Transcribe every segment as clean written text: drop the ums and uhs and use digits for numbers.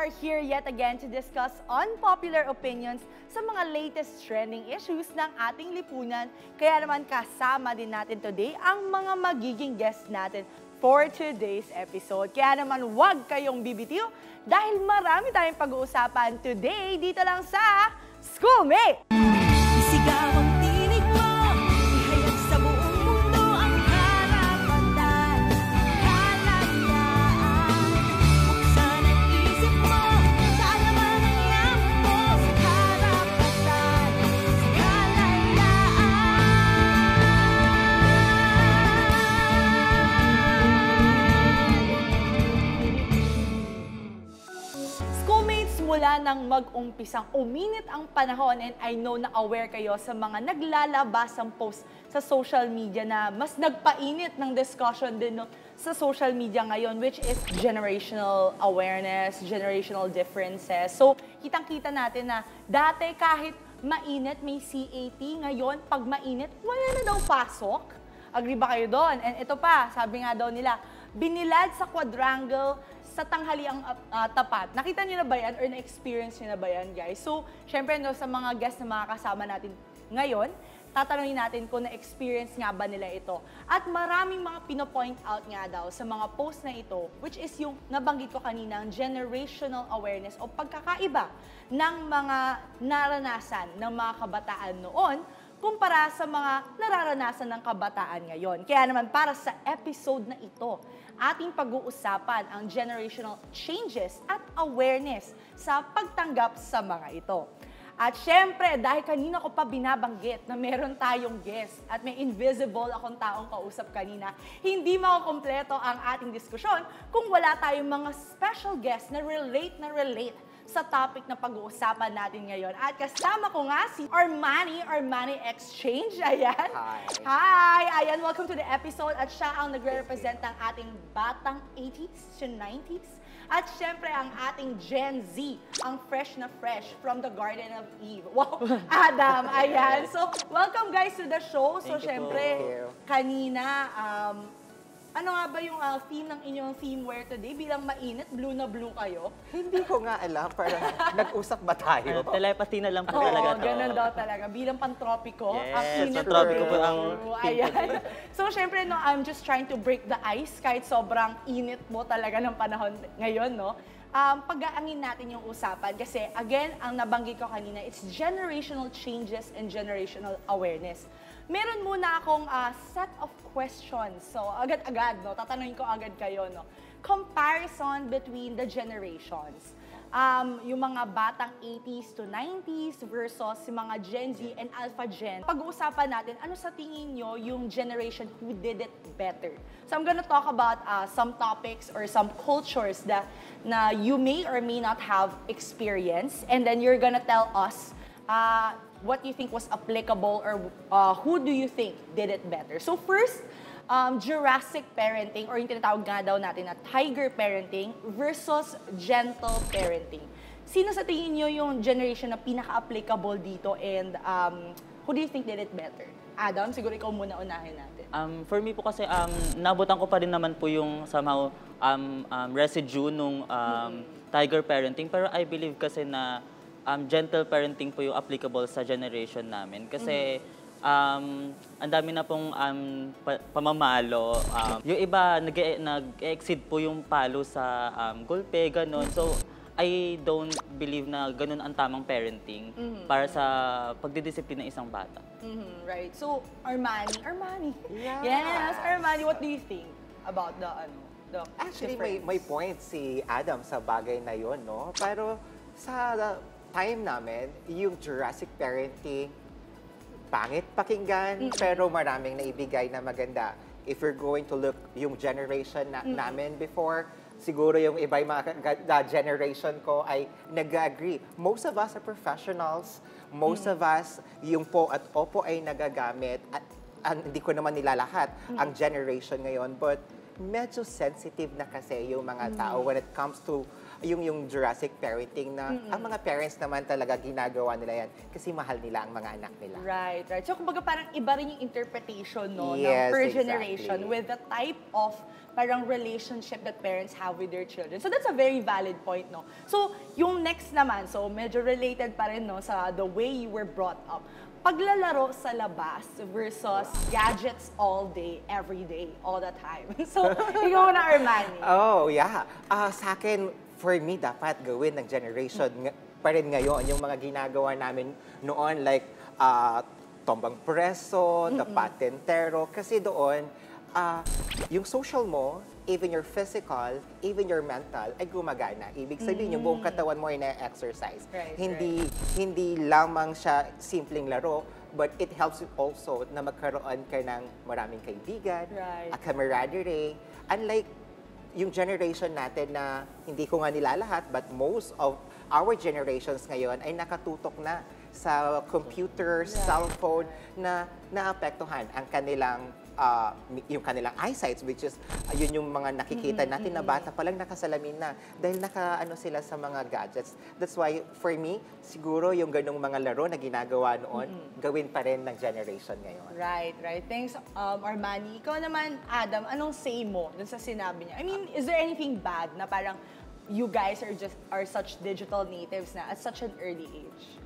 are here yet again to discuss unpopular opinions sa mga latest trending issues ng ating lipunan. Kaya naman kasama din natin today ang mga magiging guests natin for today's episode. Kaya naman huwag kayong bibitiw dahil marami tayong pag-uusapan today dito lang sa Schoolmate! Isigaw ang tinig mo, ihayag sa buong mundo ang karapatan, kalayaan. Buksan ang isip mo, kaalaman ang yampo sa karapatan, Schoolmates, mula nang mag-umpisang uminit ang panahon, and I know na aware kayo sa mga naglalabasang post sa social media na mas nagpainit ng discussion din sa social media ngayon, which is generational awareness, generational differences. So, kitang-kita natin na dati kahit mainit, may CAT, ngayon pag mainit, wala na daw pasok. Agree ba kayo doon? And ito pa, sabi nga daw nila, binilad sa quadrangle sa tanghaliang tapat. Nakita niyo na ba yan or na-experience niyo na ba yan, guys? So, syempre, no, sa mga guests na mga kasama natin ngayon, tatanungin natin kung na-experience nga ba nila ito. At maraming mga pino-point out nga daw sa mga post na ito, which is yung nabanggit ko kanina, ang generational awareness o pagkakaiba ng mga naranasan ng mga kabataan noon kumpara sa mga nararanasan ng kabataan ngayon. Kaya naman para sa episode na ito, ating pag-uusapan ang generational changes at awareness sa pagtanggap sa mga ito. At syempre, dahil kanina ko pa binabanggit na meron tayong guest at may invisible akong taong kausap kanina, hindi makukumpleto ang ating diskusyon kung wala tayong mga special guests na relate sa topic na pag-uusapan natin ngayon. At kasama ko nga si Armani Exchange. Ayan. Hi! Ayan, welcome to the episode. At siya ang nagre-represent ng ating batang 80s to 90s. At syempre, ang ating Gen Z, ang fresh na fresh from the Garden of Eve. Wow, Adam, ayan. So, welcome guys to the show. So, syempre, kanina, ano nga ba yung theme ng inyong theme wear today? Bilang mainit, blue na blue kayo? Hindi ko nga alam, parang nag-usap ba tayo? Telepathy na lang po Oo, talaga to. ganun daw talaga. Bilang pantropiko, ang Yes, init. pantropiko po ang Ayan. So, syempre, no, I'm just trying to break the ice kahit sobrang init mo talaga ng panahon ngayon, no? Pag-aangin natin yung usapan kasi, again, ang nabanggit ko kanina, it's generational changes and generational awareness. Meron muna akong set of questions. So, agad-agad, no? Tatanungin ko agad kayo, no? Comparison between the generations. Yung mga batang 80s to 90s versus yung mga Gen Z and Alpha Gen. Pag-uusapan natin, ano sa tingin nyo yung generation who did it better? So, I'm gonna talk about some topics or some cultures na you may or may not have experienced, and then you're gonna tell us what you think was applicable or who do you think did it better. So first, Jurassic parenting or yung tinatawag nga daw natin na tiger parenting versus gentle parenting. Sino sa tingin nyo yung generation na pinaka-applicable dito and who do you think did it better? Adam, siguro ikaw muna unahin natin. For me po kasi, nabutan ko pa rin naman po yung somehow residue nung tiger parenting. Pero I believe kasi na gentle parenting po yung applicable sa generation namin. Kasi ang dami na pong pamamalo. Yung iba, nag-exceed po yung palo sa gulpe, ganun. So, I don't believe na ganun ang tamang parenting para sa pagdidisiplina ng isang bata. Right. So, Armani. Yes, Armani, what do you think about the Actually, difference? may point si Adam sa bagay na yon, no? Pero sa time namin, yung Jurassic parenting, pangit pakinggan, pero maraming naibigay na maganda. If you're going to look yung generation namin before, siguro yung iba yung mga generation ko ay nag-agree. Most of us are professionals. Most of us, yung po at opo ay nagagamit. At hindi ko naman nilalahat ang generation ngayon. But medyo sensitive na kasi yung mga tao when it comes to yung Jurassic parenting na ang mga parents naman talaga ginagawa nila yan kasi mahal nila ang mga anak nila. Right, right. So, kumbaga parang iba rin yung interpretation, no, ng Yes, per exactly. generation with the type of parang relationship that parents have with their children. So, that's a very valid point, no? So, yung next naman, so medyo related pa rin, no, sa the way you were brought up. Paglalaro sa labas versus gadgets all day, every day, all the time. So, ikaw na, Armani. Oh, yeah. Sa akin, for me, dapat gawin ng generation pa rin ngayon yung mga ginagawa namin noon like Tombang Preso, The Patentero. Kasi doon, yung social mo, even your physical, even your mental, ay gumagana. Ibig sabihin, yung buong katawan mo ay na-exercise. Right, Hindi lamang siya simpleng laro, but it helps you also na magkaroon ka ng maraming kaibigan, Right. a camaraderie. Unlike yung generation natin na hindi ko nga nilalahat, but most of our generations ngayon ay nakatutok na sa computer, cellphone na naapektuhan ang kanilang yung kanilang eyesight, which is yun yung mga nakikita natin na bata palang nakasalamin na dahil nakaano sila sa mga gadgets. That's why for me, siguro yung ganung mga laro na ginagawa noon, gawin pa rin ng generation ngayon. Right, right. Thanks, Armani. Ikaw naman, Adam, anong say mo dun sa sinabi niya? I mean, is there anything bad na parang you guys are such digital natives na at such an early age?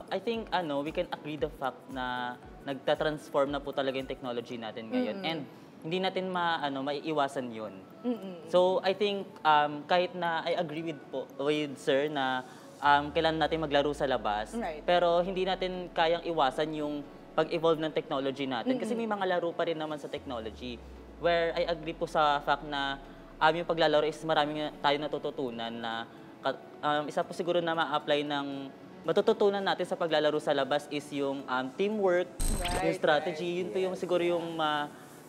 I think we can agree the fact na nagta-transform na po talaga yung technology natin ngayon. And hindi natin maiiwasan yun. So I think kahit na I agree with sir na kailangan natin maglaro sa labas, Right. pero hindi natin kayang iwasan yung pag-evolve ng technology natin. Kasi may mga laro pa rin naman sa technology. Where I agree po sa fact na yung paglalaro is maraming tayo natututunan na isa po siguro na ma-apply ng matututunan natin sa paglalaro sa labas is yung teamwork, yung strategy, yun po yung siguro yung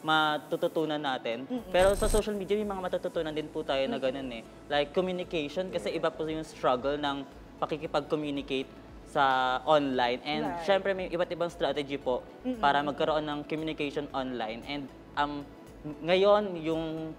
matututunan natin. Pero sa social media, may mga matututunan din po tayo na ganun eh. Like communication, kasi iba po yung struggle ng pakikipag-communicate sa online. And syempre may iba't ibang strategy po para magkaroon ng communication online. And ngayon, yung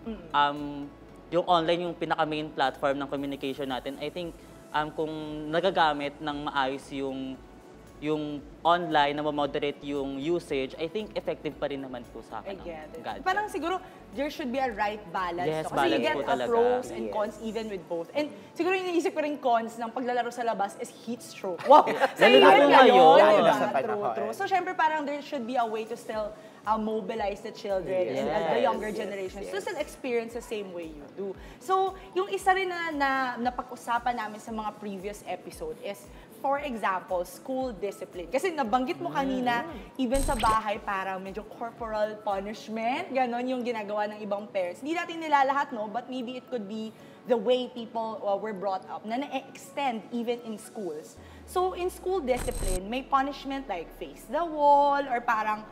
online, yung pinaka-main platform ng communication natin, I think kung nagagamit ng maayos yung online na ma-moderate yung usage, I think effective pa rin naman po sa akin. I get it. Gadget. Parang siguro, there should be a right balance. Yes, no? Kasi you balance get po talaga. pros and cons even with both. And siguro iniisip ko rin cons ng paglalaro sa labas is heat stroke. Wow! Sa Lalo inyo na ngayon, ngayon. diba? Lalo na sa panahon. True. So, syempre parang there should be a way to still mobilize the children and the younger generations to still experience the same way you do. So, yung isa rin na napag-usapan namin sa mga previous episode is, for example, school discipline. Kasi nabanggit mo kanina, even sa bahay, parang medyo corporal punishment, ganon yung ginagawa ng ibang parents. Hindi natin nilalahat, no? But maybe it could be the way people were brought up na na-extend even in schools. So, in school discipline, may punishment like face the wall or parang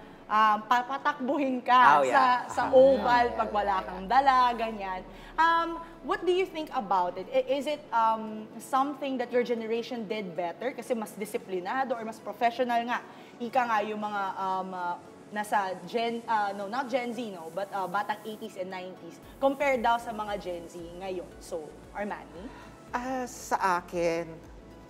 papatakbuhin ka sa oval pag wala kang dala, ganyan. What do you think about it? Is it something that your generation did better kasi mas disiplinado or mas professional nga? Ika nga yung mga nasa not Gen Z, no, but batang 80s and 90s compared daw sa mga Gen Z ngayon. So, Armani?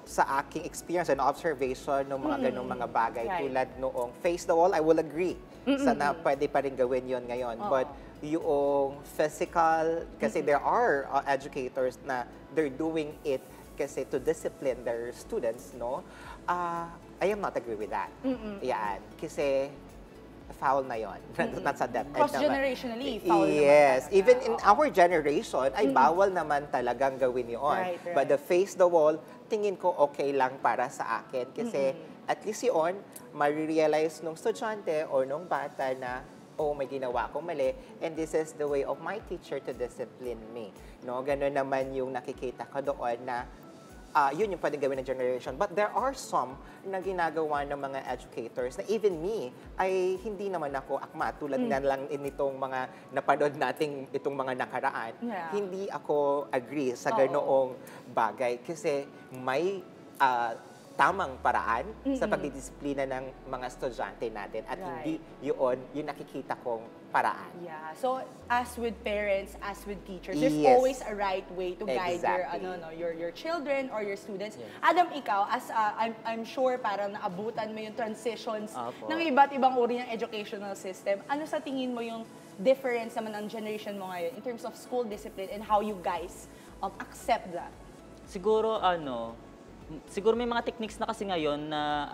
Sa aking experience and observation ng mga ganong mga bagay tulad noong face the wall, I will agree. Sana pwede pa rin gawin yon ngayon. But yung physical, kasi there are educators na they're doing it kasi to discipline their students, no? I am not agree with that. Yan. Kasi foul na yon. Nasa DepEd naman. Cross-generationally, foul yes. naman talaga. Even in our generation, ay bawal naman talagang gawin yun. Right. But the face the wall, tingin ko okay lang para sa akin. Kasi at least yun, marirealize nung estudyante o nung bata na, oh, may ginawa akong mali, and this is the way of my teacher to discipline me. No? Ganun naman yung nakikita ko doon na yun yung pwedeng gawin ng generation. But there are some na ginagawa ng mga educators na even me, ay hindi naman ako akma. Tulad na lang nitong mga napanood nating itong mga nakaraan. Yeah. Hindi ako agree sa ganoong bagay. Kasi may tamang paraan sa pagdidisiplina ng mga estudyante natin at Right. hindi yun yung nakikita kong paraan. Yeah. So as with parents, as with teachers, there's Yes. always a right way to guide Exactly. your children or your students. Yes. Adam, ikaw as I'm sure parang naabutan mo yung transitions Apo. ng iba't ibang uri ng educational system. Ano sa tingin mo yung difference naman ng generation mo ngayon in terms of school discipline and how you guys accept that? Siguro siguro may mga techniques na kasi ngayon na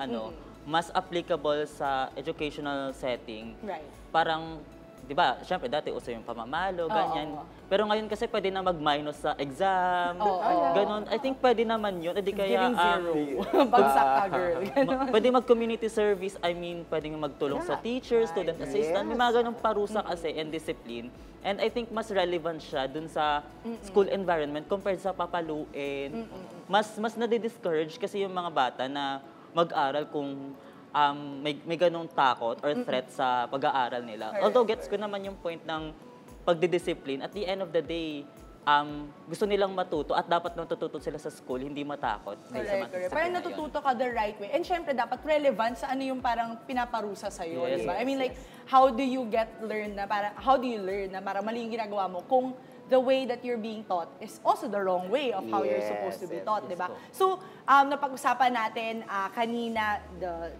mas applicable sa educational setting. Right. Parang 'di ba? Syempre dati uso yung pamamalo, ganyan. Oo. Pero ngayon kasi pwede na mag-minus sa exam. Oo. Ganon. I think pwede naman 'yun. Edi kaya Giving zero. Bagsak ka, girl. pwede mag-community service. I mean, pwedeng magtulong sa teachers, student assistant. May mga ganong parusa kasi and discipline. And I think mas relevant siya dun sa school environment compared sa papaluin. Mas nade-discourage kasi yung mga bata na mag-aral kung may ganong takot or threat sa pag-aaral nila. Although gets ko naman yung point ng pagdidiscipline. At the end of the day, gusto nilang matuto at dapat natututo sila sa school, hindi matakot. Correct. Parang natututo ka the right way. And syempre, dapat relevant sa ano yung parang pinaparusa sa'yo, Yes, di ba? I yes, mean, like, how do you learn na para mali yung ginagawa mo kung the way that you're being taught is also the wrong way of how you're supposed to be Yes, taught, yes di ba? po. So, napag-usapan natin kanina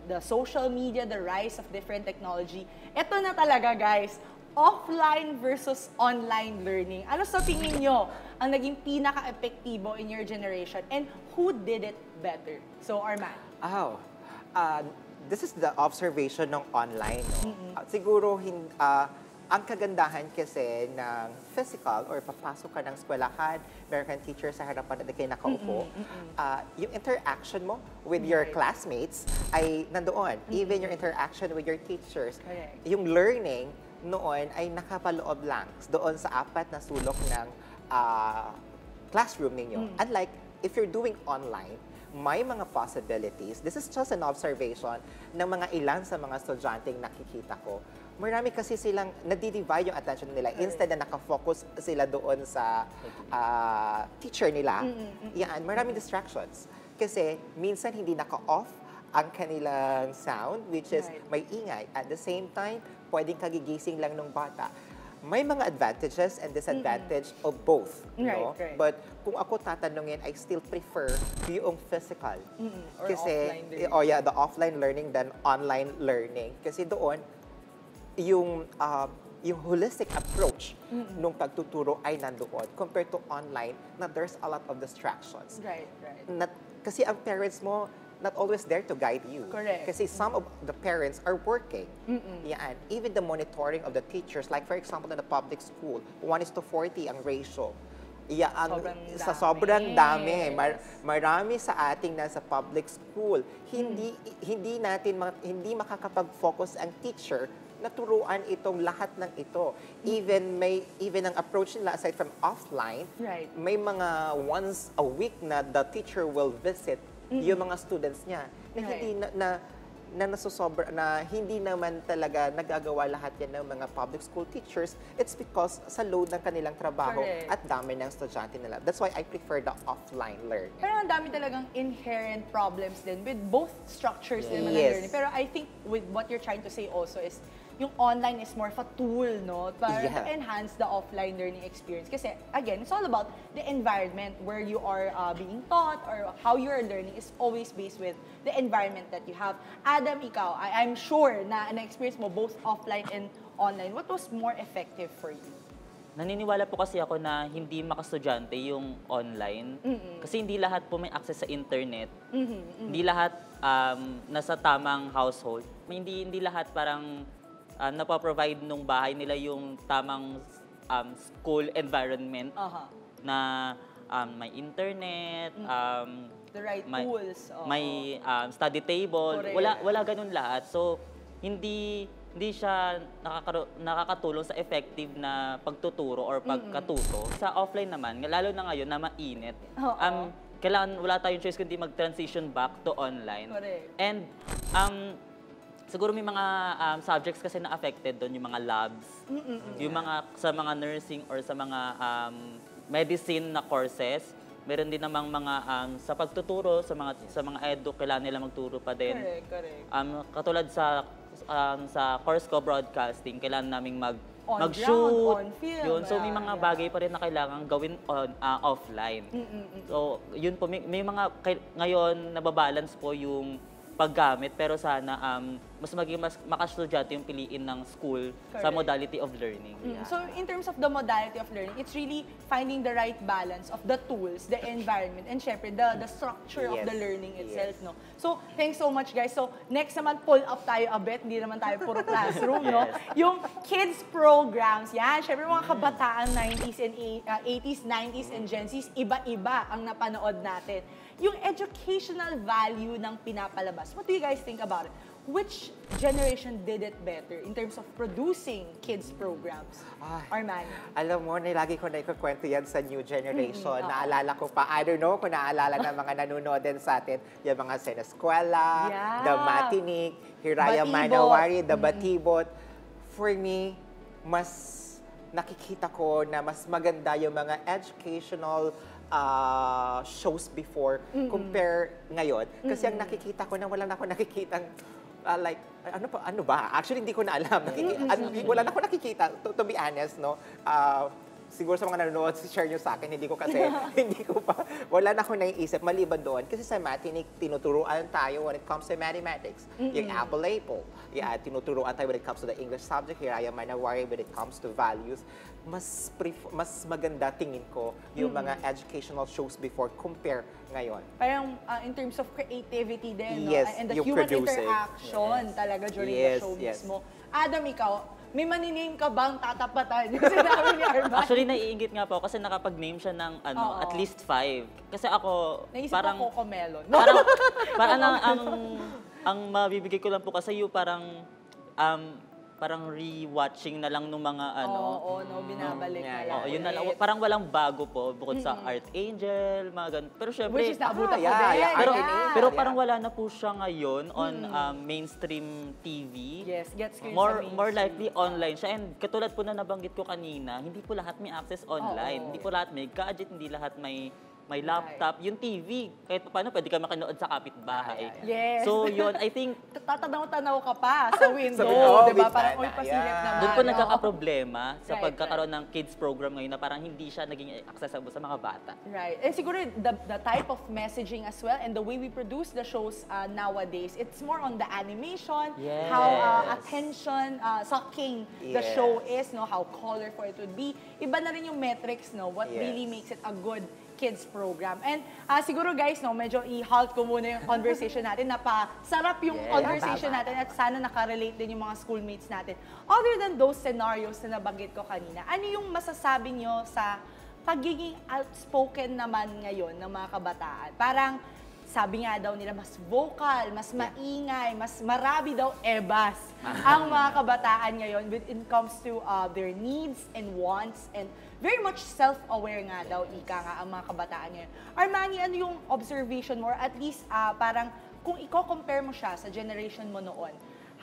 the social media, the rise of different technology. Ito na talaga, guys, offline versus online learning. Ano sa tingin nyo ang naging pinaka-epektibo in your generation and who did it better? So, Arman. This is the observation ng online. No? Siguro, ang kagandahan kasi ng physical or papasok ka ng eskwelahan, meron kang teacher sa harapan na kayo nakaupo, yung interaction mo with your classmates ay nandoon. Even your interaction with your teachers. Correct. Yung learning noon ay nakapaloob lang doon sa apat na sulok ng classroom ninyo. Unlike if you're doing online, may mga possibilities. This is just an observation ng mga ilan sa mga estudyanteng nakikita ko. Marami kasi silang nadi-divide yung attention nila. Instead na nakafocus sila doon sa teacher nila, yan, maraming distractions. Kasi minsan hindi naka-off ang kanilang sound, which is may ingay. At the same time, pwedeng kagigising lang ng bata. May mga advantages and disadvantage of both. No? Right. But kung ako tatanungin, I still prefer yung physical. Or offline learning. The offline learning than online learning. Kasi doon, yung holistic approach nung pagtuturo ay nandoon compared to online na there's a lot of distractions. Right. Kasi ang parents mo, not always there to guide you. Correct. Kasi some of the parents are working. Yan. Even the monitoring of the teachers, like for example, in the public school, 1:40 ang ratio. Yan, sa sobrang dami. Marami sa ating nasa public school. Hindi makakapag-focus ang teacher na turuan itong lahat ng ito. Even ang approach nila aside from offline, may mga once a week na the teacher will visit yung mga students niya na hindi na hindi naman talaga nagagawa lahat yan ng mga public school teachers. It's because sa load ng kanilang trabaho at dami ng estudyante nila. That's why I prefer the offline learning. Pero ang dami talagang inherent problems din with both structures din naman ng Yes. learning. Pero I think with what you're trying to say also is yung online is more of a tool, no? Para to enhance the offline learning experience. Kasi, again, it's all about the environment where you are being taught or how you are learning is always based with the environment that you have. Adam, ikaw, I'm sure na na-experience mo both offline and online. What was more effective for you? Naniniwala po kasi ako na hindi makastudyante yung online. Kasi hindi lahat po may access sa internet. Hindi lahat nasa tamang household. Hindi lahat parang napaprovide nung bahay nila yung tamang school environment na may internet, the right tools. may study table. Wala ganun lahat. So, hindi siya nakakatulong sa effective na pagtuturo or pagkatuto. Sa offline naman, lalo na ngayon na mainit, kailangan wala tayong choice kundi mag-transition back to online. And siguro may mga subjects kasi na affected doon, yung mga labs, yung mga sa mga nursing or sa mga medicine na courses, meron din namang mga sa pagtuturo sa mga edu kailangan nila magturo pa din. Correct. Katulad sa course ko broadcasting, kailangan naming On mag-shoot. ground, on film, Yun. So may mga yeah. bagay pa rin na kailangan gawin offline. So yun po, may mga ngayon nababalance po yung paggamit, pero sana mas makastudyante yung piliin ng school sa Correct. modality of learning. So in terms of the modality of learning, it's really finding the right balance of the tools, the environment, and syempre the structure of Yes. the learning itself, Yes. no? So thanks so much, guys. So next naman, pull up tayo a bit, hindi naman tayo puro classroom, no? Yung kids programs, yan, syempre mga kabataan 90s and 80s, 90s, and Gen Zs, iba-iba ang napanood natin. Yung educational value ng pinapalabas, what do you guys think about it? Which generation did it better in terms of producing kids programs? Armani? Alam mo, lagi ko na ikukwento yan sa new generation. Naalala ko pa, I don't know kung naalala ng mga nanonood din sa atin, yung mga Senescuela, Yeah. The Matinik, Hiraya Batibot. Manawari, The Batibot. For me, mas nakikita ko na mas maganda yung mga educational shows before compare ngayon. Kasi ang nakikita ko na wala na ako nakikitang like, ano ba? Actually, hindi ko na alam. Wala na ako nakikita, to be honest, no? Siguro sa mga nanonood, share nyo sa akin, hindi ko kasi, wala na ako naiisip, maliban doon. Kasi sa Matinik, tinuturuan tayo when it comes to mathematics. Yung apple. Yeah, tinuturuan tayo when it comes to the English subject. Hiraya Manawari when it comes to values. Mas maganda tingin ko yung mga educational shows before compare ngayon. Parang in terms of creativity din, no? Yes, And the yung human producing. interaction talaga during the Yes, show yes. mismo. Adam, ikaw, may maniname ka bang tatapatan yung sinabi ni Armani? Actually, naiingit nga po ako kasi nakapag-name siya ng Oo. at least 5. Kasi ako, Naisip parang, ko Coco Melon. parang ang mabibigay ko lang po kasi yung parang re-watching na lang ng mga Oo, no, binabalik na lang. Oo, yun na lang. Parang walang bago po bukod sa Art Angel, mga ganun. Pero syempre, Which is naabutan ko yeah, din. yeah, pero, Art Angel. pero parang wala na po siya ngayon on mainstream TV. Yes, gets ko yun sa More mainstream. likely online siya. And katulad po na nabanggit ko kanina, hindi po lahat may access online. Oo. Hindi po lahat may gadget, hindi lahat may laptop. Yung TV, kahit paano pwede ka makanood sa kapitbahay. Yes. So yun, I think Tatanaw-tanaw ka pa sa window, window, di ba? with Parang, Ana, uy, pasilip yeah. naman. doon po no? nagkakaproblema sa Right, pagkakaroon ng kids program ngayon na parang hindi siya naging accessible sa mga bata. Right. And siguro the type of messaging as well and the way we produce the shows nowadays, it's more on the animation, Yes. how attention sucking the Yes. show is, no, how colorful it would be. Iba na rin yung metrics, no, what Yes. really makes it a good kids program. And siguro guys, no, medyo i-halt ko muna yung conversation natin. Napasarap yung Yes, conversation tama. natin at sana nakarelate din yung mga schoolmates natin. Other than those scenarios na nabanggit ko kanina, ano yung masasabi nyo sa pagiging outspoken naman ngayon ng mga kabataan? Parang sabi nga daw nila, mas vocal, mas maingay, mas marami daw ebas ang mga kabataan ngayon when it comes to their needs and wants and very much self-aware nga daw, ika nga, ang mga kabataan ngayon. Armani, ano yung observation mo? Or at least parang kung i-compare mo siya sa generation mo noon,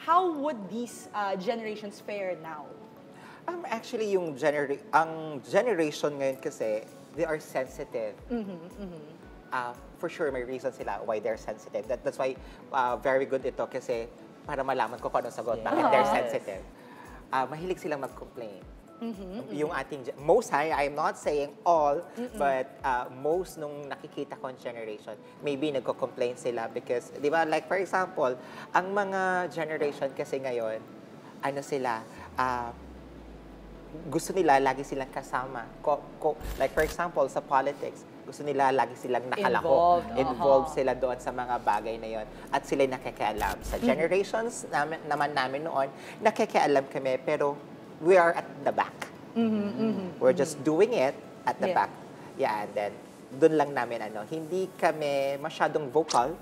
how would these generations fare now? Actually, ang generation ngayon kasi, they are sensitive. For sure, may reason sila why they're sensitive. That's why very good ito kasi para malaman ko kung anong sagot, bakit they're Yes. sensitive. Mahilig silang mag-complain. Yung ating, most, I'm not saying all, but most nung nakikita ko generation, maybe nagko-complain sila because, di ba, like for example, ang mga generation kasi ngayon, ano sila, gusto nila lagi silang kasama. Like for example, sa politics, gusto nila lagi silang nakalako. Involved sila doon sa mga bagay na yon at sila nakikialam. Sa generations naman namin noon, nakikialam kami pero we are at the back. We're just doing it at the back. Yeah, and then doon lang namin hindi kami masyadong vocal,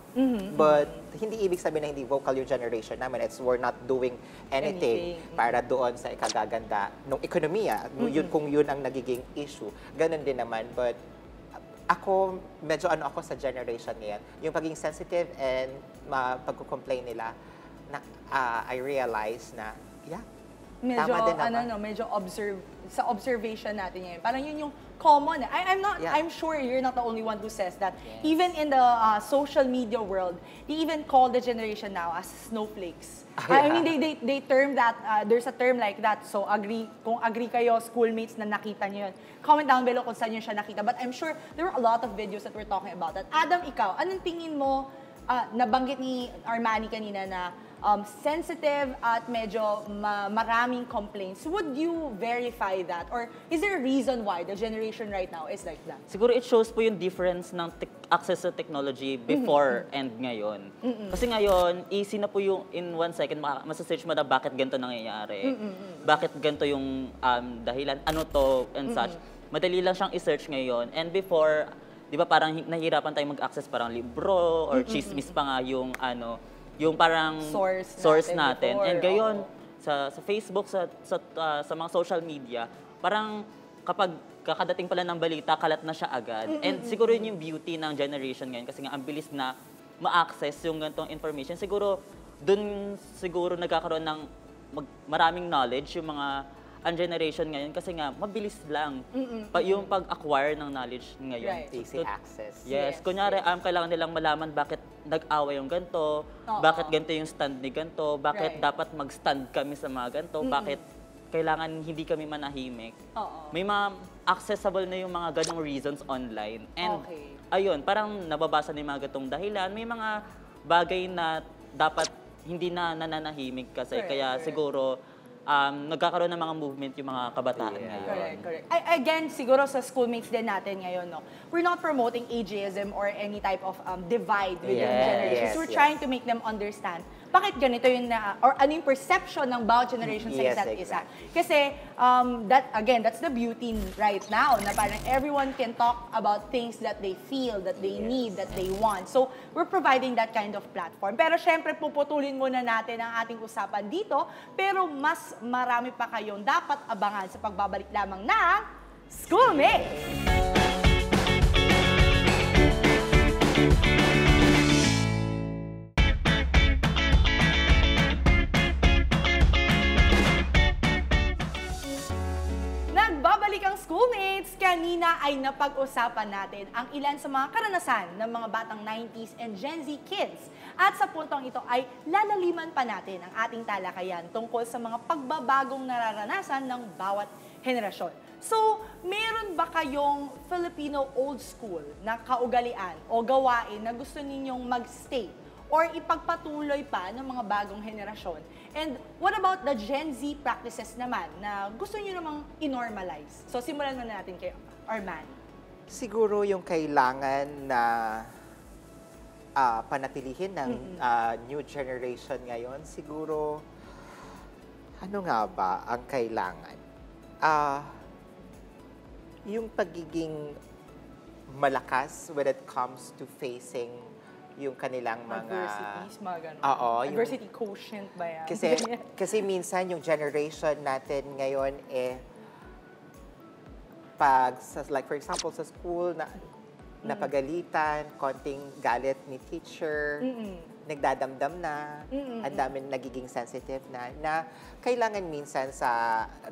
but hindi ibig sabihin na hindi vocal yung generation namin. We're not doing anything para doon sa ikagaganda ng ekonomiya. Kung yun ang nagiging issue. Ganun din naman, but ako, medyo ako sa generation ngayon. Yung pagiging sensitive and pagko-complain nila, I realize na, medyo, Tama din naman. medyo sa observation natin ngayon. Parang yun yung common. I'm sure you're not the only one who says that. Even in the social media world, they even call the generation now as snowflakes. I mean, they term that, there's a term like that. So, kung agree kayo, schoolmates na nakita nyo yun. Comment down below kung saan nyo siya nakita. But I'm sure there were a lot of videos that we're talking about that. Adam, ikaw, anong tingin mo, nabanggit ni Armani kanina na sensitive at medyo maraming complaints. Would you verify that? Or is there a reason why the generation right now is like that? Siguro it shows po yung difference ng access to technology before and ngayon. Kasi ngayon, easy na po yung in 1 second, masasearch mo na bakit ganito nangyayari. Bakit ganito yung dahilan, ano to, and such. Madali lang siyang i-search ngayon. And before, di ba parang nahihirapan tayong mag-access parang libro or chismis pa nga yung parang source natin. before, And gayon, sa Facebook, sa mga social media, parang kapag kakadating pala ng balita, kalat na siya agad. And siguro yun yung beauty ng generation ngayon kasi nga ang bilis na ma-access yung ganitong information. Siguro, dun siguro nagkakaroon ng maraming knowledge yung mga ang generation ngayon kasi nga mabilis lang yung pag-acquire ng knowledge ngayon. Right. Easy access. Yes. Kunyari, kailangan nilang malaman bakit nag-away yung ganito, bakit ganito yung stand ni ganito, bakit dapat mag-stand kami sa mga ganito, bakit kailangan hindi kami manahimik. May mga accessible na yung mga ganong reasons online. And ayun, parang nababasa na yung mga ganitong dahilan. May mga bagay na dapat hindi na nananahimik kasi. Kaya siguro, nagkakaroon ng mga movement yung mga kabataan ngayon. Correct. Again, siguro sa schoolmates din natin ngayon, no, we're not promoting ageism or any type of divide within generations. We're trying to make them understand bakit ganito yung or ano yung perception ng bawat generation sa isa't isa. Kasi, that's the beauty right now, na parang everyone can talk about things that they feel, that they need, that they want. So, we're providing that kind of platform. Pero syempre, puputulin muna natin ang ating usapan dito, pero mas marami pa kayong dapat abangan sa pagbabalik lamang ng Schoolmates! Nagbabalik ang Schoolmates! Kanina ay napag-usapan natin ang ilan sa mga karanasan ng mga batang 90s and Gen Z kids. At sa puntong ito ay lalaliman pa natin ang ating talakayan tungkol sa mga pagbabagong nararanasan ng bawat henerasyon. So, meron ba kayong Filipino old school na kaugalian o gawain na gusto ninyong magstay or ipagpatuloy pa ng mga bagong henerasyon? And what about the Gen Z practices naman na gusto niyo namang i-normalize? So, simulan muna natin kay Armani. Siguro yung kailangan na panatilihin ng new generation ngayon, siguro, ano nga ba ang kailangan? Yung pagiging malakas when it comes to facing yung kanilang mga Adversities, mga ganun. Adversity quotient ba yan? Kasi minsan yung generation natin ngayon like for example sa school na napagalitan, konting galit ni teacher, nagdadamdam na, ang dami nagiging sensitive na kailangan minsan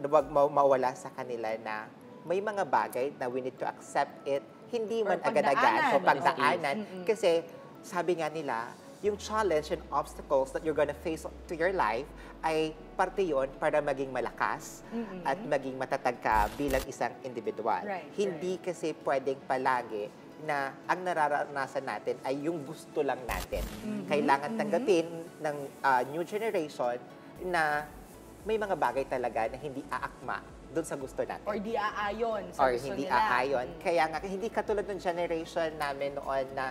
wag mawala sa kanila na may mga bagay na we need to accept it, hindi man agad-agad. So pagdaanan. Kasi sabi nga nila, yung challenge and obstacles that you're gonna face to your life ay parte yun para maging malakas at maging matatag ka bilang isang individual. Hindi kasi pwedeng palagi na ang nararanasan natin ay yung gusto lang natin. Kailangan tanggapin ng new generation na may mga bagay talaga na hindi aakma doon sa gusto natin. Or di aayon sa gusto hindi nila. aayon. Kaya nga, hindi katulad ng generation namin noon na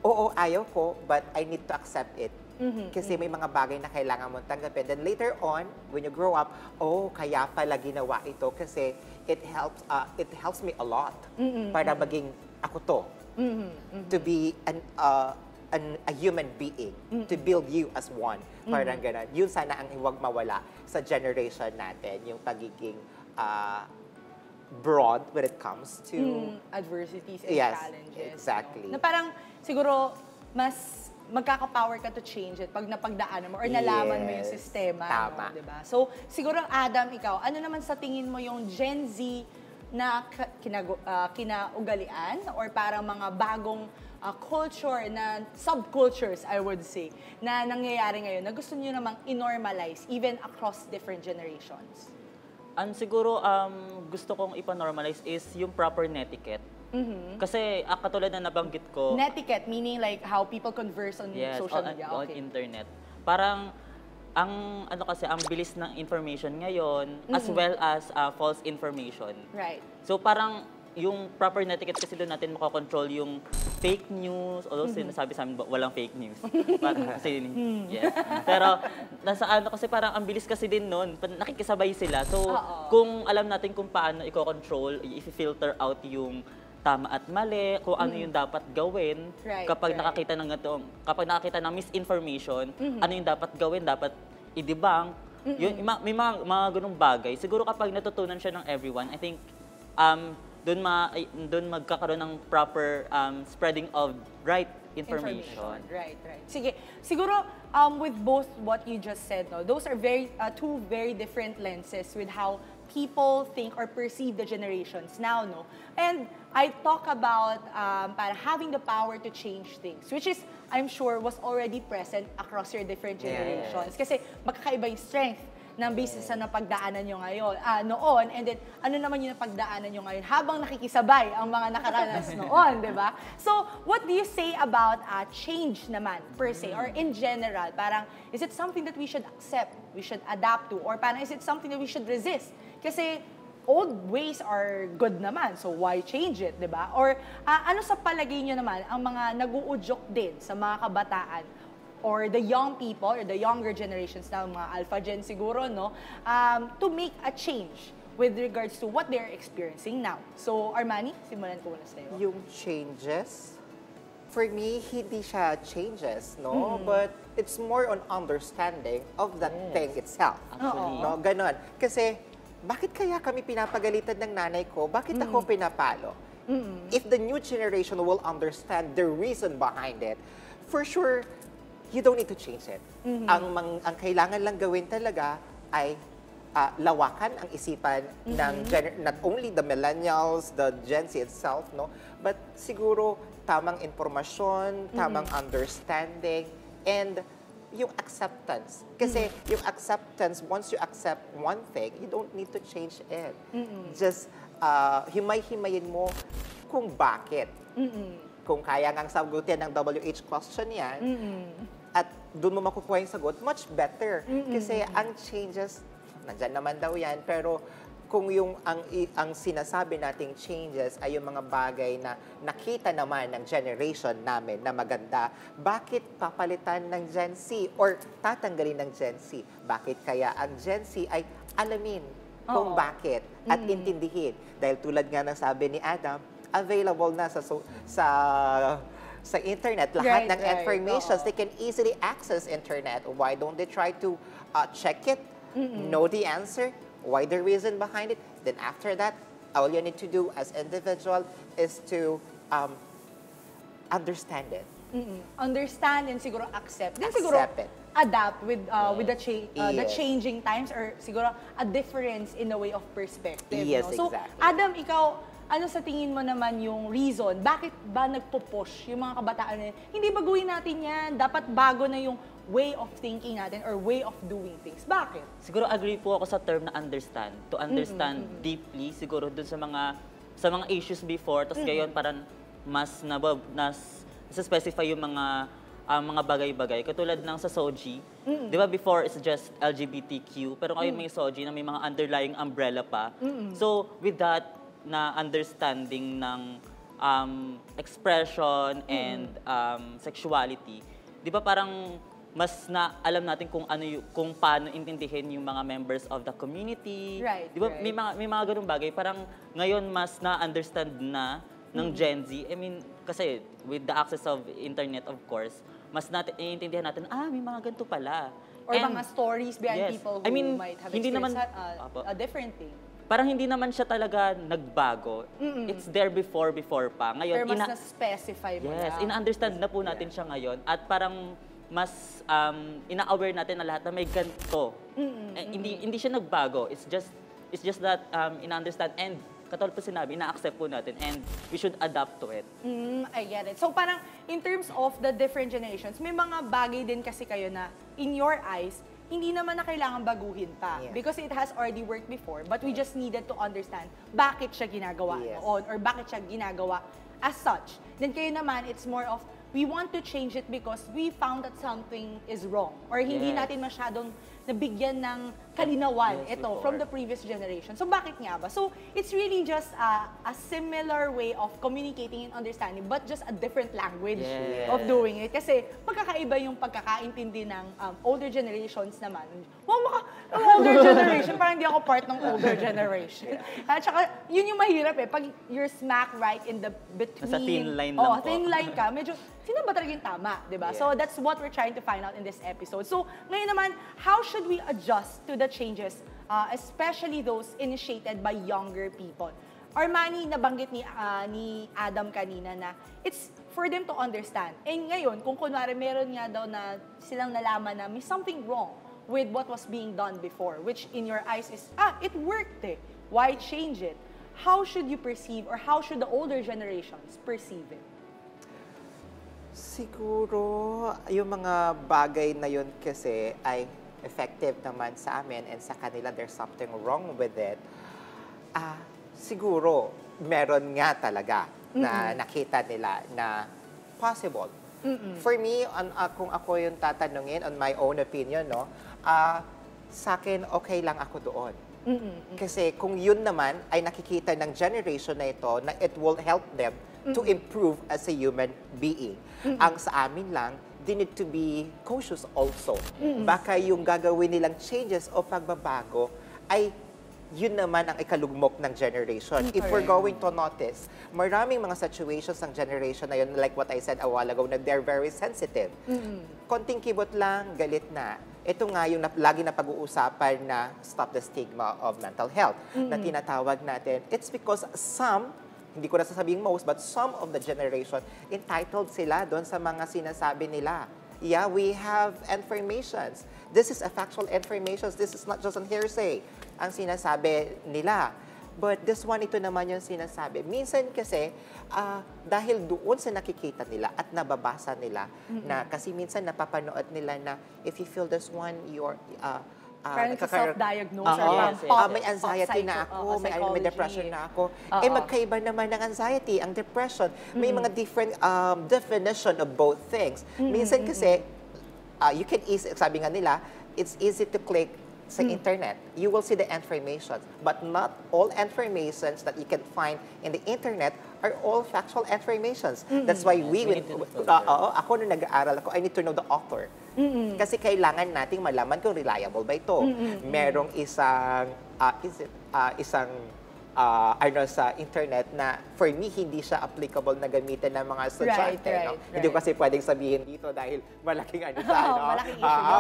oo, ayaw ko, but I need to accept it. Kasi may mga bagay na kailangan mong tanggapin. Then later on, when you grow up, kaya pala ginawa ito kasi it helps me a lot para maging ako to. To be a human being, to build you as one. Parang gano'n. Yun sana ang huwag mawala sa generation natin, yung pagiging broad when it comes to adversities and challenges. Exactly. No? Na parang siguro mas magkaka-power ka to change it pag napagdaanan mo or nalaman mo yung Yes. sistema. Tama. No, diba? So, siguro, Adam, ikaw, ano naman sa tingin mo yung Gen Z na kinaugalian or parang mga bagong culture na subcultures, I would say, na nangyayari ngayon na gusto niyo namang i-normalize even across different generations? Siguro, gusto kong ipa-normalize is yung proper netiquette. Kasi katulad na nabanggit ko, Netiquette, meaning like how people converse on yes, social on, media. on Okay. internet. Parang ang bilis ng information ngayon as well as false information. Right. So parang yung proper netiquette kasi doon natin makakontrol yung fake news, although sinasabi sa amin walang fake news. Parang kasi yes. Pero nasa kasi parang ang bilis kasi din noon, nakikisabay sila. So kung alam natin kung paano i-control, i-filter out yung tama at mali, kung ano yung dapat gawin Right, kapag right. kapag nakakita ng misinformation, ano yung dapat gawin, dapat i-debunk. Yun, may mga ganung bagay. Siguro kapag natutunan siya ng everyone, I think doon magkakaroon ng proper spreading of right information. Right. Sige, siguro with both what you just said, no, those are two very different lenses with how people think or perceive the generations now, no? And I talk about para having the power to change things, which is, I'm sure, was already present across your different generations. Kasi magkakaiba yung strength ng basis sa napagdaanan nyo ngayon, noon, and then ano naman yung napagdaanan nyo ngayon habang nakikisabay ang mga nakaranas noon, di ba? So, what do you say about change naman, per se, or in general? Parang, is it something that we should accept, we should adapt to, or parang is it something that we should resist? Kasi old ways are good naman, so why change it, di ba? Or ano sa palagay nyo naman ang mga nag-uudyok din sa mga kabataan or the young people, or the younger generations na mga Alpha Gen siguro, no, to make a change with regards to what they're experiencing now. So, Armani, simulan ko muna sa'yo. Yung changes, for me, hindi siya changes, no? But it's more on understanding of the thing itself. Actually. No, ganon. Kasi, bakit kaya kami pinapagalitan ng nanay ko? Bakit ako pinapalo? If the new generation will understand the reason behind it, for sure, you don't need to change it. Ang kailangan lang gawin talaga ay lawakan ang isipan ng not only the millennials, the Gen Z itself, no, but siguro tamang impormasyon, tamang understanding, and yung acceptance. Kasi yung acceptance, once you accept one thing, you don't need to change it. Just himay-himayin mo kung bakit. Kung kaya ngang sagutin ng WH question yan, at doon mo makukuha yung sagot, much better. Kasi ang changes, nandyan naman daw yan, pero kung yung ang sinasabi nating changes ay yung mga bagay na nakita naman ng generation namin na maganda, bakit papalitan ng Gen Z or tatanggalin ng Gen Z? Bakit kaya ang Gen Z ay alamin kung bakit at intindihin? Dahil tulad nga ng sabi ni Adam, available na sa internet, lahat ng information. They can easily access internet. Why don't they try to check it, know the answer, why the reason behind it? Then after that, all you need to do as individual is to understand it. Understand and siguro accept. Then Accept siguro it. adapt with the Yes. changing times, or siguro a difference in the way of perspective. Yes, no? So, exactly. Adam, ikaw, ano sa tingin mo naman yung reason? Bakit ba nagpo-push yung mga kabataan na yun? Hindi ba gawin natin yan? Dapat bago na yung way of thinking natin or way of doing things. Bakit? Siguro agree po ako sa term na understand. To understand deeply, siguro dun sa mga issues before, tapos ngayon parang mas specify yung mga bagay-bagay. Katulad ng sa SOGI, di ba before it's just LGBTQ, pero ngayon may SOGI na may mga underlying umbrella pa. So with that, na understanding ng expression and sexuality, di ba parang mas na alam natin kung paano intindihin yung mga members of the community. Right, Di ba right. may mga ganung bagay. Parang ngayon mas na-understand na ng Gen Z. I mean, kasi with the access of internet, of course, mas naiintindihan natin, may mga ganito pala. Or And- mga stories behind yes. people who I mean, might have hindi experienced naman- Apo. a different thing. parang hindi naman siya talaga nagbago. It's there before pa. Ngayon, Pero mas na-specify mo yes, lang. ina-understand na po natin siya ngayon at parang mas ina-aware natin na lahat na may ganito. Hindi siya nagbago. It's just that ina-understand and katulad po sinabi, ina-accept po natin and we should adapt to it. I get it. So parang in terms of the different generations, may mga bagay din kasi kayo na in your eyes, hindi naman na kailangan baguhin pa. Yeah. Because it has already worked before, but we just needed to understand bakit siya ginagawa Yes. noon or bakit siya ginagawa as such. Then kayo naman, it's more of, we want to change it because we found that something is wrong. Or hindi Yes. natin masyadong nabigyan ng kalinawan Yes, ito before. from the previous generation. So bakit nga ba? So it's really just a similar way of communicating and understanding but just a different language Yes. of doing it. Kasi magkakaiba yung pagkakaintindi ng older generations naman. Older generation, parang hindi ako part ng older generation. At saka, yun yung mahirap eh. Pag you're smack right in the between... Nasa thin line lang po. thin line ka. Medyo, sino ba talaga yung tama? Diba? Yes. So that's what we're trying to find out in this episode. So ngayon naman, how should we adjust to the changes, especially those initiated by younger people? Armani, nabanggit ni Adam kanina na it's for them to understand. And ngayon, kung kunwari meron nga daw na silang nalaman na may something wrong with what was being done before, which in your eyes is, it worked eh. Why change it? How should you perceive or how should the older generations perceive it? Siguro, yung mga bagay na yun kasi ay effective naman sa amin and sa kanila there's something wrong with it. Siguro, meron nga talaga na nakita nila na possible. For me, kung ako yung tatanungin, on my own opinion, no, sa akin, okay lang ako doon. Kasi kung yun naman ay nakikita ng generation na ito na it will help them to improve as a human being. Ang sa amin lang, they need to be cautious also. Baka yung gagawin nilang changes o pagbabago ay yun naman ang ikalugmok ng generation. If we're going to notice, maraming mga situations ng generation na yun, like what I said a while ago, na they're very sensitive. Konting kibot lang, galit na. Ito nga yung lagi na pag-uusapan na stop the stigma of mental health na tinatawag natin. It's because some, hindi ko na sasabihin most, but some of the generation, entitled sila doon sa mga sinasabi nila. Yeah, we have informations. This is a factual information. This is not just an hearsay. Ang sinasabi nila. But this one, ito naman yung sinasabi. Minsan kasi, dahil doon sa nakikita nila at nababasa nila, na kasi minsan napapanood nila na if you feel this one, you're... Parang self-diagnose or Yes, parang may anxiety na ako, may depression na ako. Magkaiba naman ng anxiety, ang depression. May mga different definition of both things. Minsan kasi, you can easy, sabi nga nila, it's easy to click sa internet. You will see the information. But not all informations that you can find in the internet are all factual informations. That's why ako nung nag-aaral ako, I need to know the author. Kasi kailangan nating malaman kung reliable ba ito. Merong isang sa internet na for me hindi siya applicable na gamitin ng mga estudyante. Hindi ko kasi pwedeng sabihin dito dahil malaking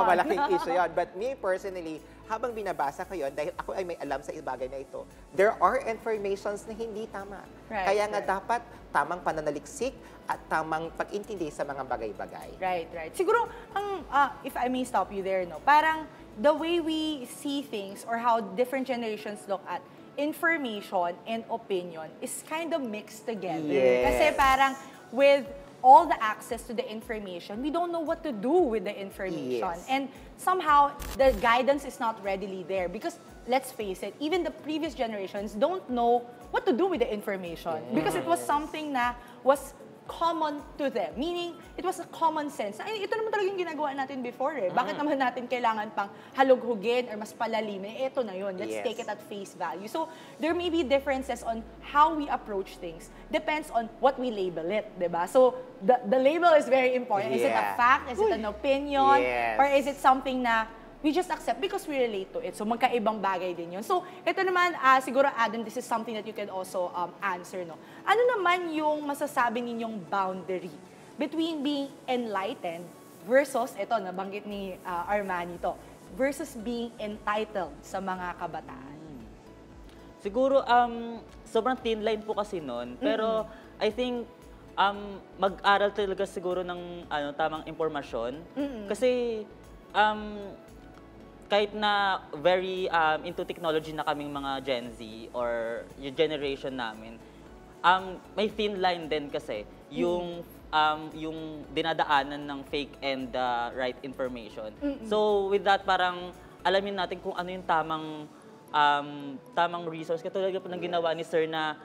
malaking issue yun. But me personally, habang binabasa ko yun, dahil ako ay may alam sa bagay na ito, there are informations na hindi tama. Kaya nga dapat tamang pananaliksik at tamang pag-intindi sa mga bagay-bagay. Right. Siguro, if I may stop you there, no, parang the way we see things or how different generations look at information and opinion is kind of mixed together. Yes. Kasi parang with all the access to the information, we don't know what to do with the information. Yes. And somehow, the guidance is not readily there because, let's face it, even the previous generations don't know what to do with the information because it was something na was common to them. Meaning, it was a common sense. Ay, ito naman talaga yung ginagawa natin before eh. Bakit naman natin kailangan pang halughugin or mas palalimin? Ito na yun. Let's take it at face value. So, there may be differences on how we approach things. Depends on what we label it, diba? So, the label is very important. Is it a fact? Is it an opinion? Or is it something na we just accept because we relate to it. So, magkaibang bagay din yun. So, ito naman, siguro, Adam, this is something that you can also answer, no? Ano naman yung masasabi ninyong boundary between being enlightened versus, ito, nabanggit ni Armani to, versus being entitled sa mga kabataan? Siguro, sobrang thin line po kasi nun. Pero I think, mag-aral talaga siguro ng tamang impormasyon. Kasi, kahit na very into technology na kaming mga Gen Z or yung generation namin, may thin line din kasi yung dinadaanan ng fake and right information. So with that, parang alamin natin kung ano yung tamang resource. Katulad po ng ginawa ni Sir na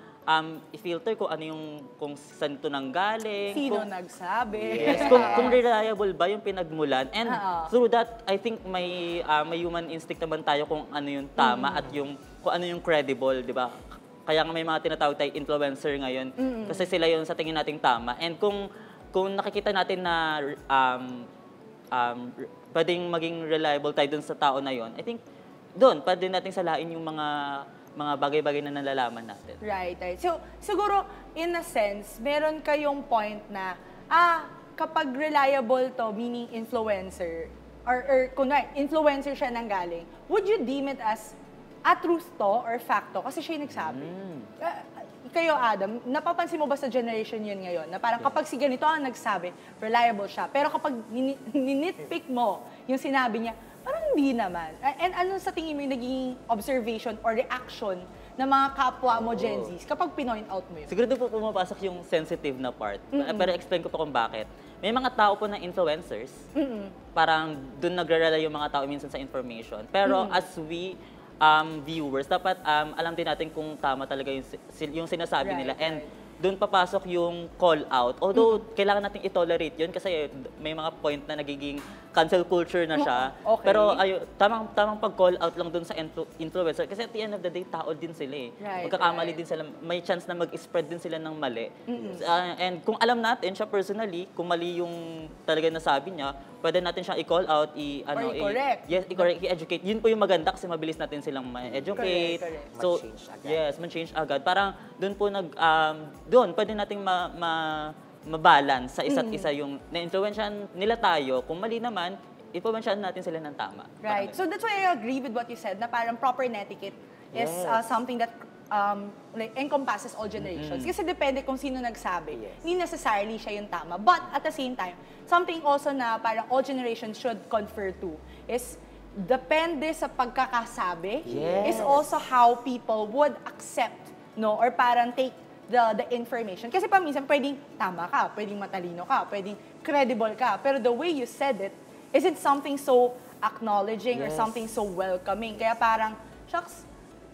i-filter kung ano yung kung saan ito nanggaling. Sino nagsabi? Yes, kung reliable ba yung pinagmulan. And through that, I think may human instinct naman tayo kung ano yung tama at kung ano yung credible, di ba? Kaya nga may mga tinatawag tayo influencer ngayon kasi sila yung sa tingin nating tama. And kung nakikita natin na pwedeng maging reliable tayo dun sa tao na yon, I think doon pwede natin salain yung mga bagay-bagay na nalalaman natin. Right. So, siguro, in a sense, meron kayong point na, kapag reliable to, meaning influencer, or kunwari, influencer siya nang galing, would you deem it as a truth to or fact to? Kasi siya yung nagsabi. Kayo, Adam, napapansin mo ba sa generation yun ngayon? Na parang kapag si ganito ang nagsabi, reliable siya. Pero kapag ninitpick mo yung sinabi niya, parang hindi naman. And ano sa tingin mo yung naging observation or reaction ng mga kapwa mo Gen Zs kapag pinoint out mo yun? Siguro doon po pumapasok yung sensitive na part. Pero explain ko po kung bakit. May mga tao po na influencers, parang doon nagre-rely yung mga tao minsan sa information. Pero as we viewers, dapat alam din natin kung tama talaga yung sinasabi nila. And doon papasok yung call out. Although, kailangan natin i-tolerate yun kasi may mga point na nagiging cancel culture na siya. Okay. Pero tamang pag-call out lang doon sa influencer. Kasi at the end of the day, tao din sila eh. Magkakamali din sila. May chance na mag-spread din sila ng mali. And kung alam natin siya personally, kung mali yung talaga nasabi niya, pwede natin siya i-call out, i-correct. Yes, i-correct, i-educate. Yun po yung maganda kasi mabilis natin silang ma-educate. Correct. So, Ma-change agad. yes, ma-change agad. Parang doon po doon pwede nating mabalance sa isa't isa yung na-influensyahan nila tayo. Kung mali naman, influensyahan natin sila ng tama. Right. So that's why I agree with what you said na parang proper etiquette is something that like encompasses all generations. Kasi depende kung sino nagsabi. Hindi necessarily siya yung tama. But at the same time, something also na parang all generations should confer to is depende sa pagkakasabi is also how people would accept, no, or parang take the information. Kasi pa minsan pwedeng tama ka, pwedeng matalino ka, pwedeng credible ka, pero the way you said it isn't something so acknowledging or something so welcoming. Kaya parang, shucks,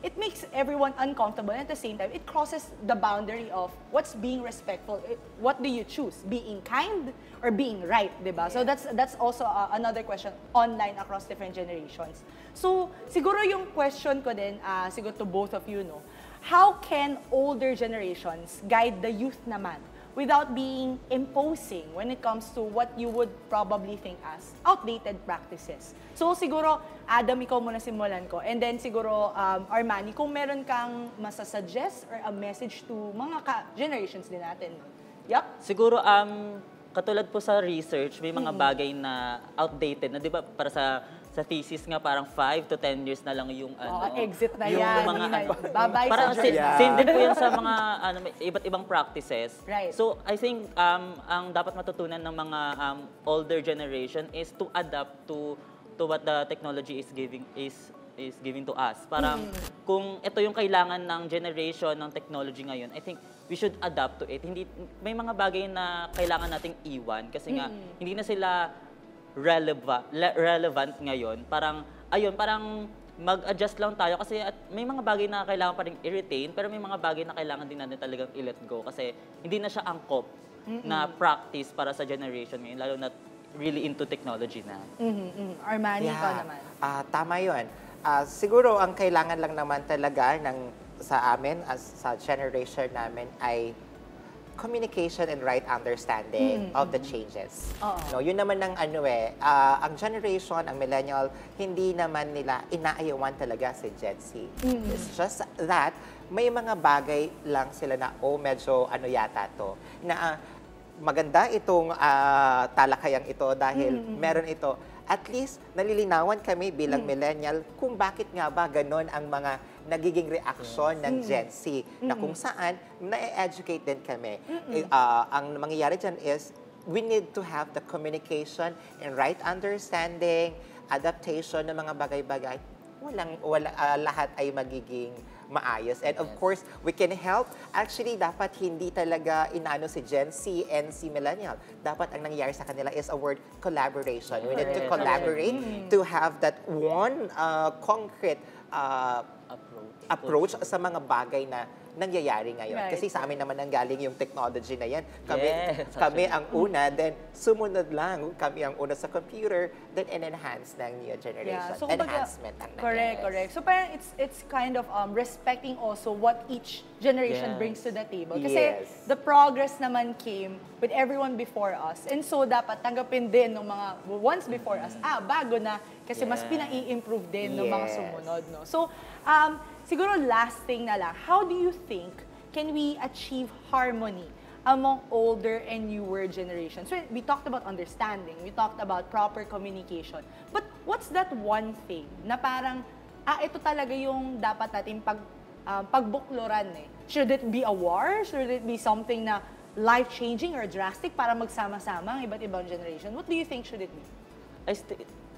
it makes everyone uncomfortable and at the same time, it crosses the boundary of what's being respectful. What do you choose? Being kind or being right, diba? So that's also another question online across different generations. So siguro yung question ko din, siguro to both of you, no, how can older generations guide the youth naman without being imposing when it comes to what you would probably think as outdated practices? So siguro, Adam, ikaw muna simulan ko. And then siguro, Armani, kung meron kang masasuggest or a message to mga generations din natin. Yup. Siguro, katulad po sa research, may mga bagay na outdated na, di ba, para sa thesis nga parang 5 to 10 years na lang yung exit na yung yan. mga Bye-bye parang sa journey. same din po yan sa mga may iba't ibang practices. Right. So I think ang dapat matutunan ng mga older generation is to adapt to what the technology is giving to us. Parang kung ito yung kailangan ng generation ng technology ngayon, I think we should adapt to it. May mga bagay na kailangan nating iwan kasi nga hindi na sila relevant ngayon. Parang mag-adjust lang tayo kasi may mga bagay na kailangan pa rin i-retain pero may mga bagay na kailangan din natin talagang i-let go kasi hindi na siya angkop na practice para sa generation ngayon, lalo na really into technology na. Armani, ikaw naman. Tama yun. Siguro ang kailangan lang naman talaga sa amin, sa generation namin ay communication and right understanding of the changes. No, yun naman ang ang generation, ang millennial, hindi naman nila inaayawan talaga si Gen Z. It's just that may mga bagay lang sila na medyo yata to na maganda itong talakayang ito dahil meron ito. at least nalilinawan kami bilang millennial kung bakit nga ba ganon ang mga nagiging reaksyon ng Gen Z na kung saan na-educate din kami. Ang mangyayari dyan is we need to have the communication and right understanding, adaptation ng mga bagay-bagay. Lahat ay magiging maayos. And of course, we can help. Actually, dapat hindi talaga inaano si Gen Z and si Millennial. Dapat ang nangyayari sa kanila is a word collaboration. We need to collaborate to have that one concrete approach sa mga bagay na nangyayari ngayon. Right. Kasi sa amin naman ang galing yung technology na yan. Kami, Yes, kami ang una, then sumunod lang. Kami ang una sa computer, then in-enhance ng new generation. So, kumbaga, Enhancement ang correct. So parang it's kind of respecting also what each generation Yes. brings to the table. Kasi Yes. the progress naman came with everyone before us. And so dapat tanggapin din ng mga ones before us, bago na kasi mas Yes. pinai-improve din ng mga Yes. sumunod. No? So, siguro last thing na lang, how do you think can we achieve harmony among older and newer generations? So we talked about understanding, we talked about proper communication. But what's that one thing na parang, ito talaga yung dapat natin pagbukluran eh? Should it be a war? Should it be something na life-changing or drastic para magsama-sama ang iba't ibang generation? What do you think should it be?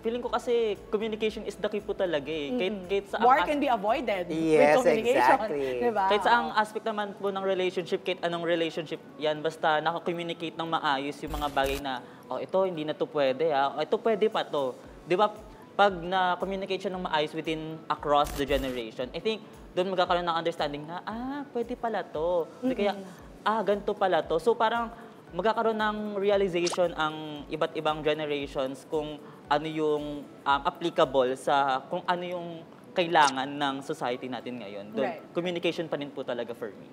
Feeling ko kasi communication is the key po talaga eh. Kahit sa War can be avoided with Yes, communication. exactly. Diba? Kahit sa ang aspect naman po ng relationship, kahit anong relationship yan, basta naka-communicate ng maayos yung mga bagay na, ito hindi na to pwede ito pwede pa to. Di ba, pag na-communicate siya ng maayos within across the generation, I think doon magkakaroon ng understanding na, pwede pala to. Kaya, ganito pala to. So parang magkakaroon ng realization ang iba't ibang generations kung ano yung applicable sa kung ano yung kailangan ng society natin ngayon. Doon, Right. communication pa rin po talaga for me.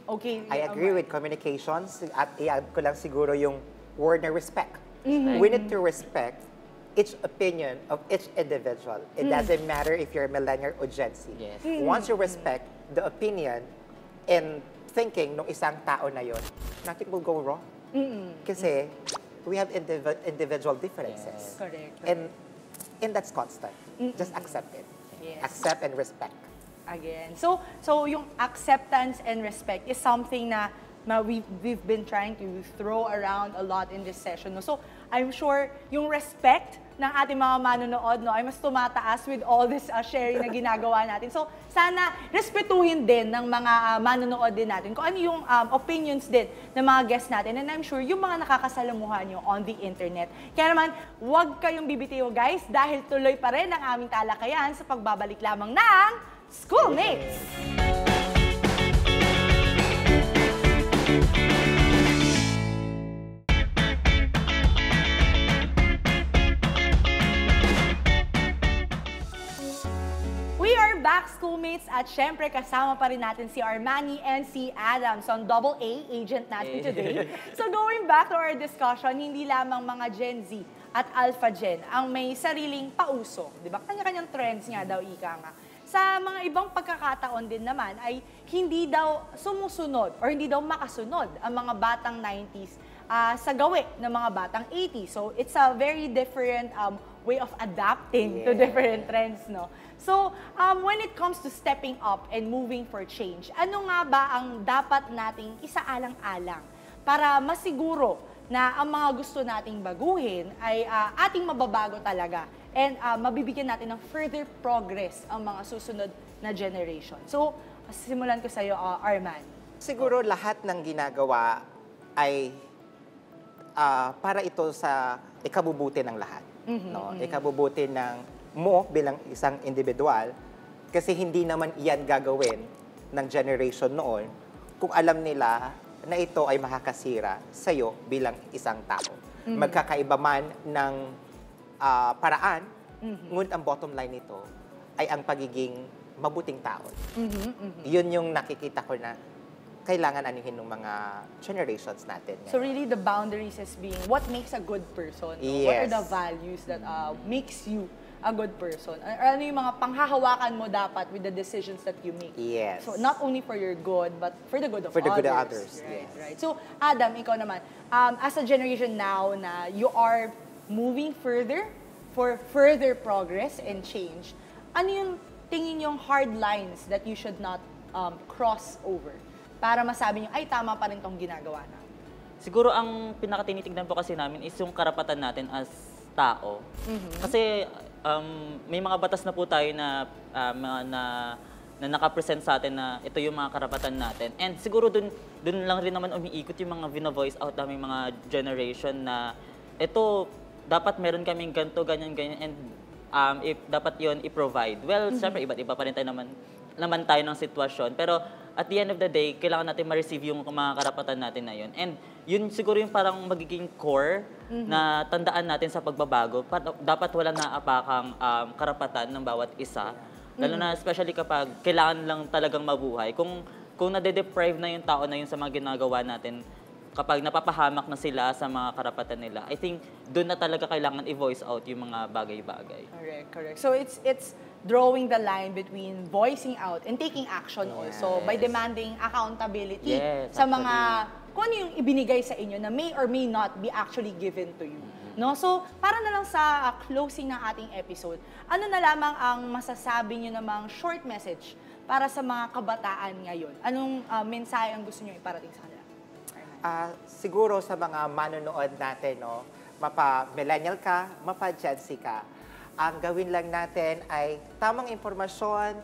Okay. I agree with communications at i-add ko lang siguro yung word na respect. We need to respect each opinion of each individual. It doesn't matter if you're a millennial or Gen Z. Yes. Once you respect the opinion and thinking ng isang tao na yon, nothing will go wrong. Kasi we have individual differences. Correct. And that's constant. Just accept it. Yes. Accept and respect. Again. So yung acceptance and respect is something na we've been trying to throw around a lot in this session. No? So I'm sure yung respect ng ating mga manonood ay mas tumataas with all this sharing na ginagawa natin. So sana respetuhin din ng mga manonood din natin kung ano yung opinions din ng mga guests natin. And I'm sure yung mga nakakasalamuhan nyo on the internet. Kaya naman, huwag kayong bibitiw guys dahil tuloy pa rin ang aming talakayan sa pagbabalik lamang ng Schoolmates! We are back, Schoolmates, at syempre kasama pa rin natin si Armani and si Adams on Double A agent natin today. So going back to our discussion, hindi lamang mga Gen Z at Alpha Gen ang may sariling pauso. Di ba? Kanya-kanyang trends nga daw, ika nga. Sa mga ibang pagkakataon din naman ay hindi daw sumusunod or hindi daw makasunod ang mga batang 90s sa gawi ng mga batang 80s. So it's a very different way of adapting to different trends, no? So, when it comes to stepping up and moving for change, ano nga ba ang dapat nating isaalang-alang para masiguro na ang mga gusto nating baguhin ay ating mababago talaga and mabibigyan natin ng further progress ang mga susunod na generation. So, simulan ko sa iyo, Arman. Siguro lahat ng ginagawa ay para ito sa ikabubuti ng lahat. No? Ikabubuti ng mo bilang isang individual kasi hindi naman iyan gagawin ng generation noon kung alam nila na ito ay makakasira sa'yo bilang isang tao. Magkakaiba man ng paraan, ngunit ang bottom line nito ay ang pagiging mabuting tao. Yun yung nakikita ko na kailangan anuhin ng mga generations natin. So really the boundaries is being what makes a good person? No? What are Yes. the values that makes you a good person? Ano yung mga panghahawakan mo dapat with the decisions that you make? Yes. So not only for your good, but for the good of For the others. good of others, Right, yes. right. So Adam, ikaw naman, as a generation now na you are moving further for further progress and change, ano yung tingin yung hard lines that you should not cross over para masabi nyo, ay, tama pa rin tong ginagawa na? Siguro ang pinakatinitignan po kasi namin is yung karapatan natin as tao. Kasi may mga batas na po tayo na nakapresent sa atin na ito yung mga karapatan natin. And siguro dun lang rin naman umiikot yung mga vina-voice out naming mga generation na ito, dapat meron kaming ganito, ganyan, and dapat yon i-provide. Well, syempre, iba't iba pa rin tayo naman tayo ng sitwasyon. Pero at the end of the day, kailangan natin ma-receive yung mga karapatan natin na yun. And yun siguro yung parang magiging core na tandaan natin sa pagbabago. Dapat walang naapakang karapatan ng bawat isa. Lalo na especially kapag kailangan lang talagang mabuhay. Kung nade-deprive na yung tao na yun sa mga ginagawa natin, kapag napapahamak na sila sa mga karapatan nila, I think doon na talaga kailangan i-voice out yung mga bagay-bagay. Correct. So it's drawing the line between voicing out and taking action also by demanding accountability sa mga kung ano yung ibinigay sa inyo na may or may not be actually given to you. No? So, para na lang sa closing ng ating episode, ano na lamang ang masasabi nyo namang short message para sa mga kabataan ngayon? Anong mensahe ang gusto nyo iparating sa kanila? Siguro sa mga manonood natin, no, mapa-millennial ka, mapa-Gen Z ka, ang gawin lang natin ay tamang impormasyon,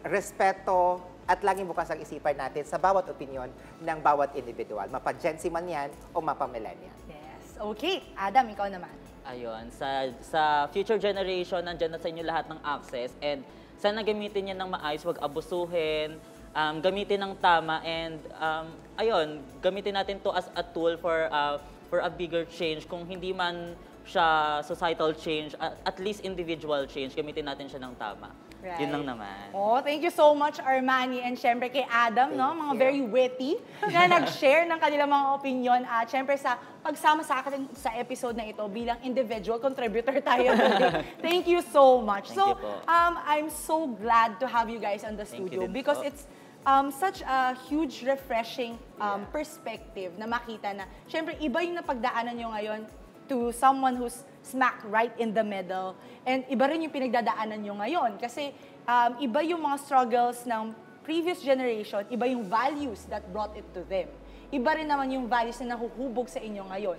respeto, at laging bukas ang isipan natin sa bawat opinyon ng bawat individual. Mapa-Gen Z man yan o mapa-millennial. Yes. Okay. Adam, ikaw naman. Ayun, sa future generation, nandyan na sa inyo lahat ng access and sana gamitin yan ng maayos, wag abusuhin, gamitin ng tama and ayun, gamitin natin to as a tool for a bigger change. Kung hindi man siya societal change, at least individual change, gamitin natin siya ng tama. Right. Yun lang naman. Oh, thank you so much, Armani, and syempre kay Adam, no, mga you. very witty na nag-share ng kanilang mga opinion at syempre sa pagsama sa akin sa episode na ito bilang individual contributor tayo today. Thank you so much. Thank you po. I'm so glad to have you guys on the Thank studio you din because po. it's such a huge refreshing perspective na makita na syempre iba yung napagdaanan nyo ngayon to someone who's smack right in the middle. And iba rin yung pinagdadaanan nyo ngayon. Kasi iba yung mga struggles ng previous generation, iba yung values that brought it to them. Iba rin naman yung values na nahuhubog sa inyo ngayon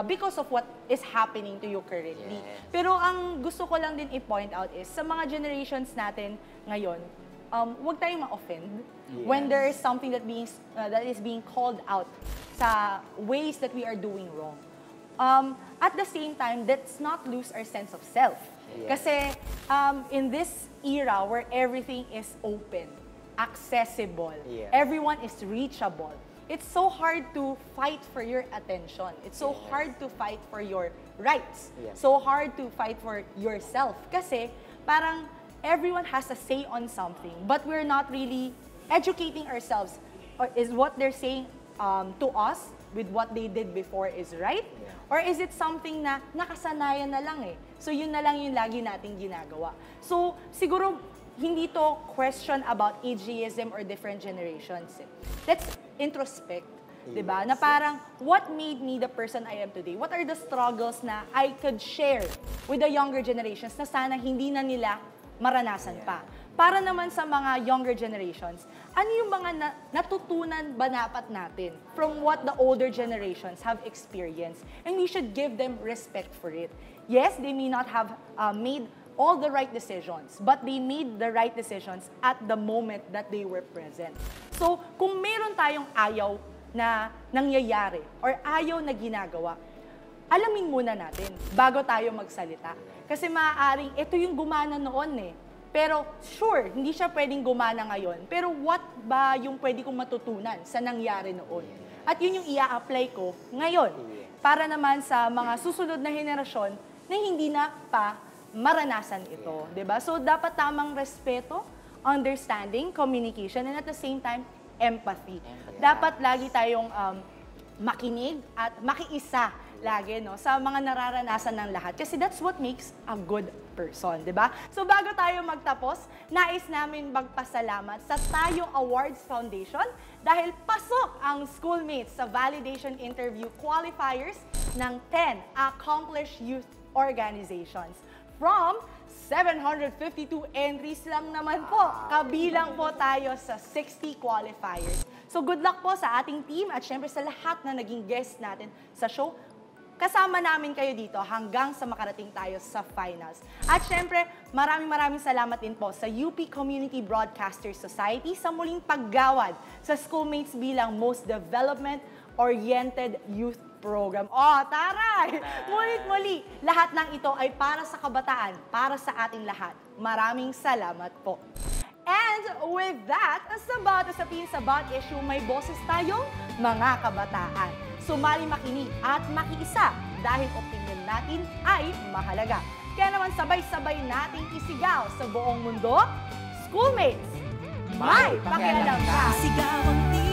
because of what is happening to you currently. Yes. Pero ang gusto ko lang din i-point out is, sa mga generations natin ngayon, huwag tayong ma-offend when there is something that is being called out sa ways that we are doing wrong. At the same time, let's not lose our sense of self. Yes. Kasi in this era where everything is open, accessible, everyone is reachable, it's so hard to fight for your attention. It's so hard to fight for your rights. So hard to fight for yourself. Kasi parang everyone has a say on something, but we're not really educating ourselves. Or is what they're saying to us with what they did before is right? Or is it something na nakasanayan na lang eh? So yun na lang yung lagi nating ginagawa. So siguro hindi to question about ageism or different generations. Let's introspect, diba? Na parang, what made me the person I am today? What are the struggles na I could share with the younger generations na sana hindi na nila maranasan pa? Para naman sa mga younger generations, ano yung mga natutunan ba dapat natin from what the older generations have experienced? And we should give them respect for it. Yes, they may not have made all the right decisions, but they made the right decisions at the moment that they were present. So, kung meron tayong ayaw na nangyayari or ayaw na ginagawa, alamin muna natin bago tayo magsalita. Kasi maaaring ito yung gumana noon eh. Pero sure, hindi siya pwedeng gumana ngayon. Pero what ba yung pwede kong matutunan sa nangyari noon? At yun yung ia-apply ko ngayon. Para naman sa mga susunod na henerasyon na hindi na pa maranasan ito. Diba? So dapat tamang respeto, understanding, communication, and at the same time, empathy. Dapat lagi tayong makinig at makiisa lagi no sa mga nararanasan ng lahat kasi that's what makes a good person, 'di ba? So bago tayo magtapos, nais namin magpasalamat sa Tayo Awards Foundation dahil pasok ang schoolmates sa validation interview qualifiers ng 10 accomplished youth organizations. from 752 entries lang naman po. Kabilang po tayo sa 60 qualifiers. So good luck po sa ating team at syempre sa lahat na naging guest natin sa show. Kasama namin kayo dito hanggang sa makarating tayo sa finals. At syempre, maraming salamat din po sa UP Community Broadcasters Society sa muling paggawad sa Schoolmates bilang Most Development-Oriented Youth Program. Oh, taray! Mulit-muli, lahat ng ito ay para sa kabataan, para sa ating lahat. Maraming salamat po. And with that, sa bawat usapin sa bawat issue, may boses tayong mga kabataan. Sumali makinig at makiisa dahil opinion natin ay mahalaga. Kaya naman sabay-sabay nating isigaw sa buong mundo, Schoolmates, may pakialam ka! Sigaw ang